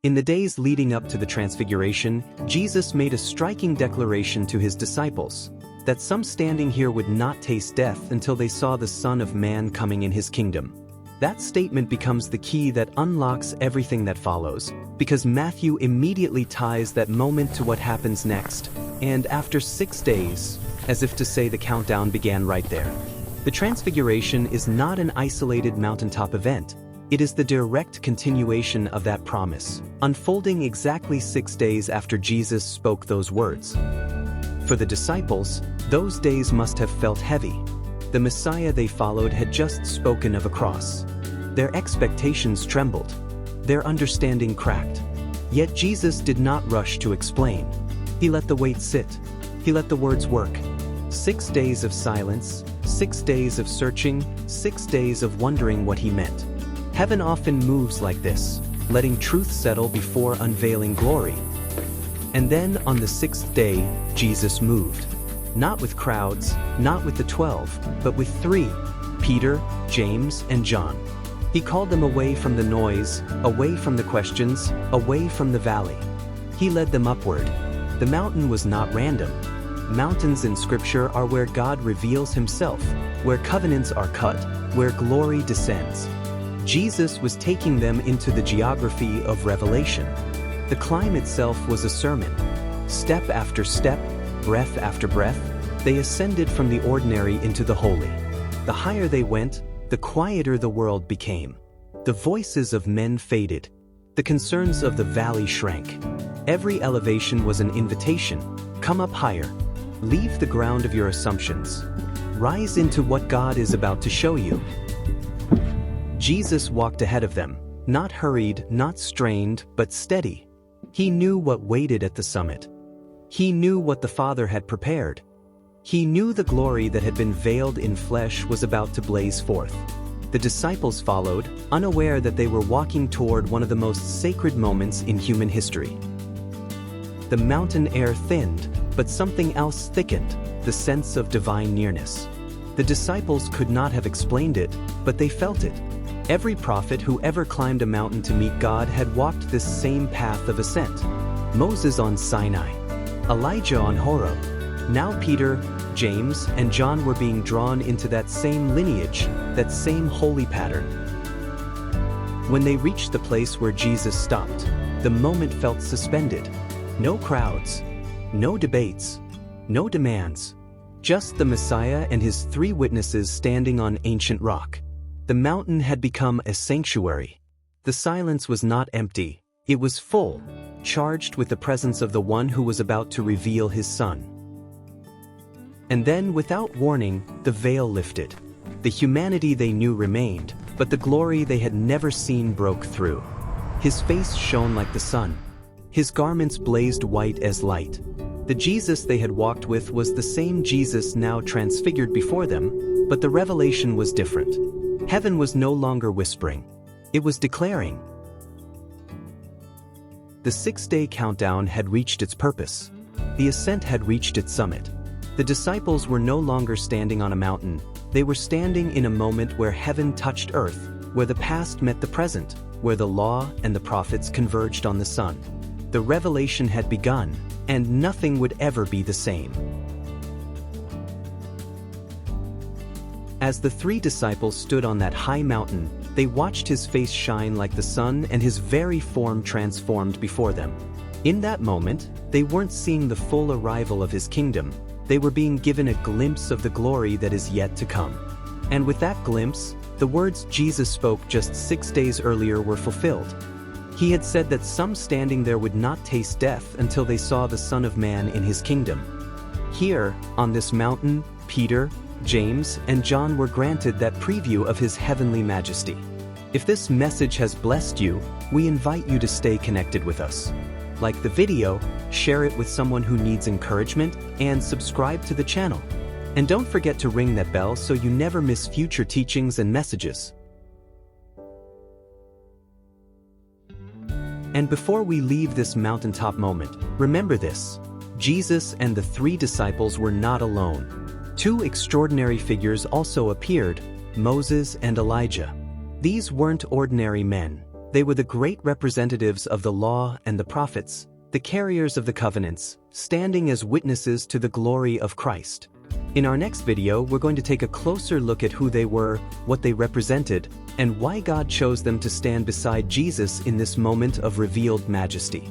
In the days leading up to the Transfiguration, Jesus made a striking declaration to his disciples, that some standing here would not taste death until they saw the Son of Man coming in his kingdom. That statement becomes the key that unlocks everything that follows, because Matthew immediately ties that moment to what happens next. And after 6 days, as if to say the countdown began right there. The Transfiguration is not an isolated mountaintop event. It is the direct continuation of that promise, unfolding exactly 6 days after Jesus spoke those words. For the disciples, those days must have felt heavy. The Messiah they followed had just spoken of a cross. Their expectations trembled. Their understanding cracked. Yet Jesus did not rush to explain. He let the weight sit. He let the words work. 6 days of silence, 6 days of searching, 6 days of wondering what he meant. Heaven often moves like this, letting truth settle before unveiling glory. And then on the 6th day, Jesus moved. Not with crowds, not with the 12, but with 3, Peter, James, and John. He called them away from the noise, away from the questions, away from the valley. He led them upward. The mountain was not random. Mountains in Scripture are where God reveals himself, where covenants are cut, where glory descends. Jesus was taking them into the geography of revelation. The climb itself was a sermon. Step after step, breath after breath, they ascended from the ordinary into the holy. The higher they went, the quieter the world became. The voices of men faded. The concerns of the valley shrank. Every elevation was an invitation. Come up higher. Leave the ground of your assumptions. Rise into what God is about to show you. Jesus walked ahead of them, not hurried, not strained, but steady. He knew what waited at the summit. He knew what the Father had prepared. He knew the glory that had been veiled in flesh was about to blaze forth. The disciples followed, unaware that they were walking toward one of the most sacred moments in human history. The mountain air thinned, but something else thickened, the sense of divine nearness. The disciples could not have explained it, but they felt it. Every prophet who ever climbed a mountain to meet God had walked this same path of ascent. Moses on Sinai, Elijah on Horeb. Now Peter, James, and John were being drawn into that same lineage, that same holy pattern. When they reached the place where Jesus stopped, the moment felt suspended. No crowds, no debates, no demands. Just the Messiah and his 3 witnesses standing on ancient rock. The mountain had become a sanctuary. The silence was not empty, it was full, charged with the presence of the one who was about to reveal his Son. And then, without warning, the veil lifted. The humanity they knew remained, but the glory they had never seen broke through. His face shone like the sun. His garments blazed white as light. The Jesus they had walked with was the same Jesus now transfigured before them, but the revelation was different. Heaven was no longer whispering. It was declaring. The 6-day countdown had reached its purpose. The ascent had reached its summit. The disciples were no longer standing on a mountain. They were standing in a moment where heaven touched earth, where the past met the present, where the law and the prophets converged on the Son. The revelation had begun, and nothing would ever be the same. As the 3 disciples stood on that high mountain, they watched his face shine like the sun and his very form transformed before them. In that moment, they weren't seeing the full arrival of his kingdom. They were being given a glimpse of the glory that is yet to come. And with that glimpse, the words Jesus spoke just 6 days earlier were fulfilled. He had said that some standing there would not taste death until they saw the Son of Man in his kingdom. Here, on this mountain, Peter, James, and John were granted that preview of his heavenly majesty. If this message has blessed you, we invite you to stay connected with us. Like the video, share it with someone who needs encouragement, and subscribe to the channel. And don't forget to ring that bell so you never miss future teachings and messages. And before we leave this mountaintop moment, remember this: Jesus and the 3 disciples were not alone. 2 extraordinary figures also appeared, Moses and Elijah. These weren't ordinary men. They were the great representatives of the law and the prophets, the carriers of the covenants, standing as witnesses to the glory of Christ. In our next video, we're going to take a closer look at who they were, what they represented, and why God chose them to stand beside Jesus in this moment of revealed majesty.